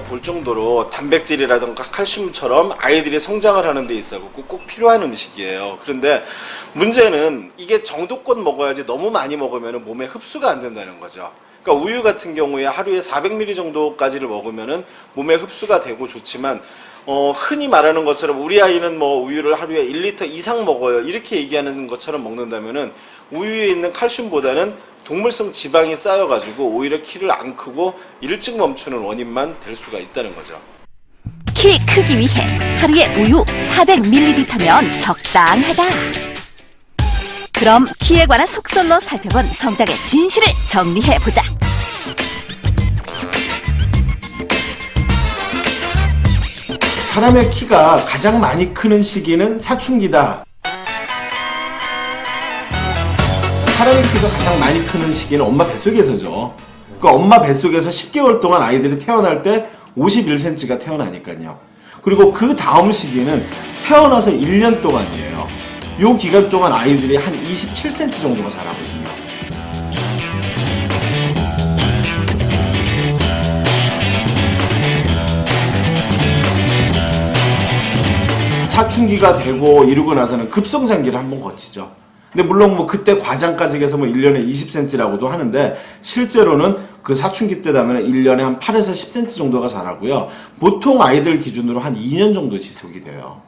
볼 정도로 단백질이라든가 칼슘처럼 아이들이 성장을 하는 데 있어서 꼭 필요한 음식이에요. 그런데 문제는 이게 정도껏 먹어야지 너무 많이 먹으면 몸에 흡수가 안 된다는 거죠. 그러니까 우유 같은 경우에 하루에 400ml 정도까지를 먹으면 몸에 흡수가 되고 좋지만 흔히 말하는 것처럼 우리 아이는 뭐 우유를 하루에 1리터 이상 먹어요 이렇게 얘기하는 것처럼 먹는다면은 우유에 있는 칼슘보다는 동물성 지방이 쌓여가지고 오히려 키를 안 크고 일찍 멈추는 원인만 될 수가 있다는 거죠. 키 크기 위해 하루에 우유 400ml면 적당하다. 그럼 키에 관한 속설로 살펴본 성장의 진실을 정리해보자. 사람의 키가 가장 많이 크는 시기는 사춘기다. 사람의 키가 가장 많이 크는 시기는 엄마 뱃속에서죠. 그러니까 엄마 뱃속에서 10개월 동안 아이들이 태어날 때 51cm가 태어나니까요. 그리고 그 다음 시기는 태어나서 1년 동안이에요. 이 기간 동안 아이들이 한 27cm 정도가 자라거든요. 사춘기가 되고 이러고 나서는 급성장기를 한번 거치죠. 근데 물론 뭐 그때 과장까지 해서 뭐 1년에 20cm라고도 하는데 실제로는 그 사춘기 때 되면 1년에 한 8에서 10cm 정도가 자라고요. 보통 아이들 기준으로 한 2년 정도 지속이 돼요.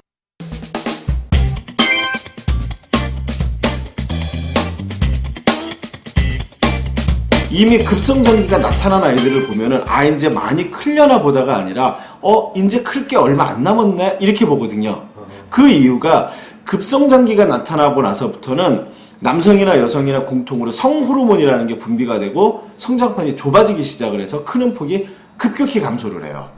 이미 급성장기가 나타난 아이들을 보면은 이제 많이 클려나 보다가 아니라 이제 클 게 얼마 안 남았네 이렇게 보거든요. 그 이유가 급성장기가 나타나고 나서부터는 남성이나 여성이나 공통으로 성호르몬이라는 게 분비가 되고 성장판이 좁아지기 시작을 해서 크는 폭이 급격히 감소를 해요.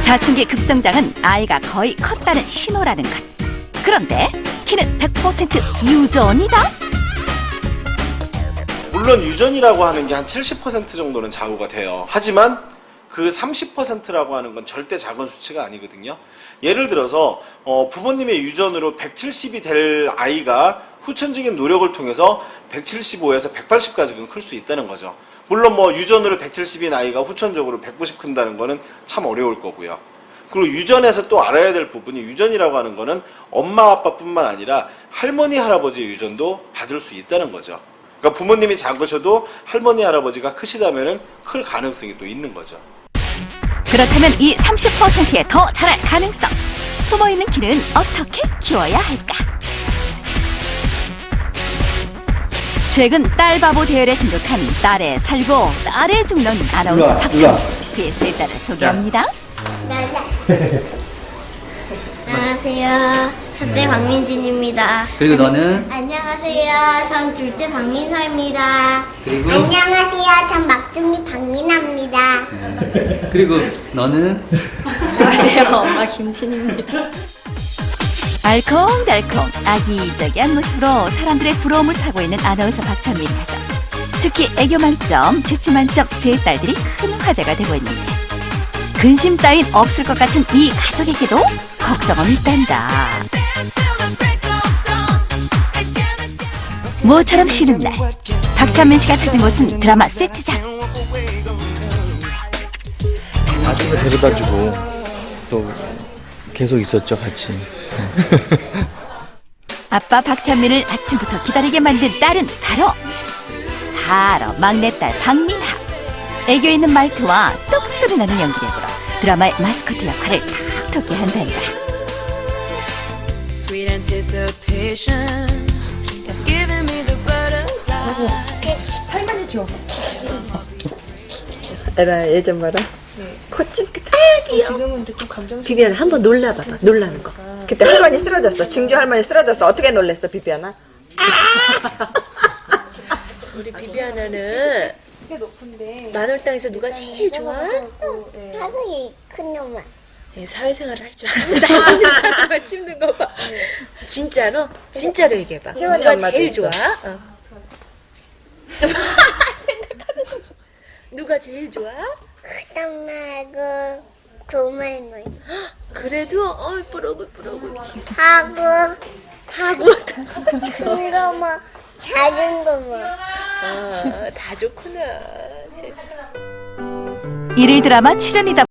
사춘기 급성장은 아이가 거의 컸다는 신호라는 것. 그런데 키는 100% 유전이다? 물론 유전이라고 하는 게 한 70% 정도는 좌우가 돼요. 하지만 그 30%라고 하는 건 절대 작은 수치가 아니거든요. 예를 들어서 부모님의 유전으로 170이 될 아이가 후천적인 노력을 통해서 175에서 180까지 클 수 있다는 거죠. 물론 뭐 유전으로 170인 아이가 후천적으로 190 큰다는 거는 참 어려울 거고요. 그리고 유전에서 또 알아야 될 부분이 유전이라고 하는 거는 엄마 아빠뿐만 아니라 할머니 할아버지의 유전도 받을 수 있다는 거죠. 그러니까 부모님이 작으셔도 할머니 할아버지가 크시다면은 클 가능성이 또 있는 거죠. 그렇다면 이 30%에 더 자랄 가능성, 숨어있는 키는 어떻게 키워야 할까? 최근 딸바보 대열에 등극한 딸에 살고 딸에 죽는 아나운서 박찬미, 그의 세 딸을 소개합니다. 안녕하세요. 첫째 박민진입니다. 그리고 너는? 안녕하세요. 전 둘째 박민서입니다. 그리고? 안녕하세요. 전 막둥이 박민아입니다. 그리고 너는? 안녕하세요. 엄마 김진입니다. 알콩달콩 아기자기한 모습으로 사람들의 부러움을 사고 있는 아나운서 박찬미 가족. 특히 애교 만점, 재치 만점 세 딸들이 큰 화제가 되고 있는데 근심 따윈 없을 것 같은 이 가족에게도 걱정은 있단다. 모처럼 쉬는 날, 박찬민 씨가 찾은 곳은 드라마 세트장. 아침에 데려다주고 또 계속 있었죠, 같이. 아빠 박찬민을 아침부터 기다리게 만든 딸은 바로 막내딸 박민하. 애교 있는 말투와 똑소리 나는 연기력으로 드라마의 마스코트 역할을 톡톡히 한단다. 할머니 줘. 에라 예전 봐라. 코칭 끝. 지금은 좀 감정. 비비안아 한번 놀라봐봐. 놀라는 거. 그때 할머니 쓰러졌어. 증조 할머니 쓰러졌어. 어떻게 놀랬어, 비비안아? 우리 비비아나는 만월당에서 누가 제일 좋아? 사랑이 큰 놈아. 네, 사회생활을 할 줄 아는데 다니는 사람만 찝는 거 봐. 진짜로? 진짜로 얘기해봐. 누가 제일 좋아? 생각하는 누가 제일 좋아? 큰엄마하고 고말머리 그래도 뿌러글 하고 하고 큰 거뭐 작은 거뭐 다 좋구나 세상. 일일 드라마 출연이다